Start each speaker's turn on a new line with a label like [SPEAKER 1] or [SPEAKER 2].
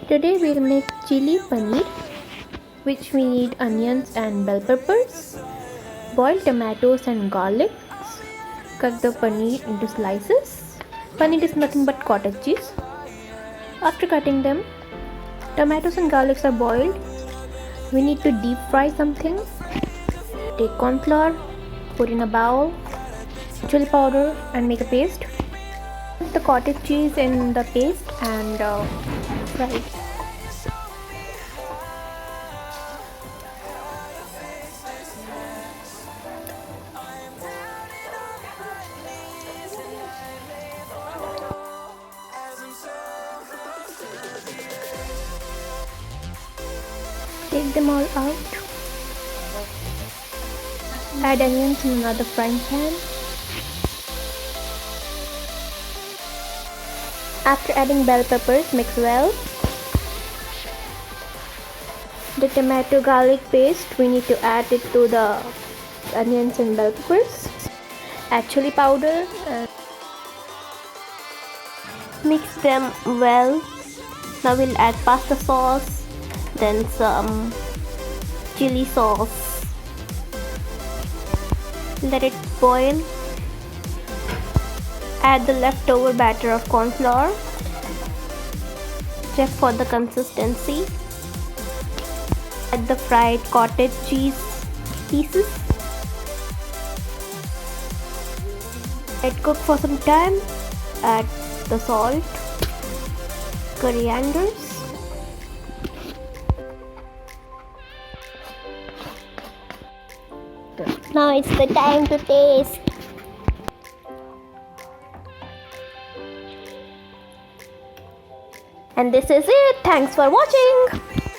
[SPEAKER 1] Today we'll make chili paneer, which we need onions and bell peppers, boiled tomatoes and garlic. Cut the paneer into slices. Paneer is nothing but cottage cheese. After cutting them, tomatoes and garlics are boiled. We need to deep fry something. Take corn flour, put in a bowl, chili powder and make a paste. Put the cottage cheese in the paste and fry it. Take them all out. Add onions in another frying pan. After adding bell peppers, mix well. The tomato garlic paste, we need to add it to the onions and bell peppers. Add chili powder and mix them well. Now we'll add pasta sauce, then some chili sauce. Let it boil. Add the leftover batter of corn flour. Check for the consistency. Add the fried cottage cheese pieces. Let it cook for some time. Add the salt, corianders, now it's the time to taste. And this is it. Thanks for watching.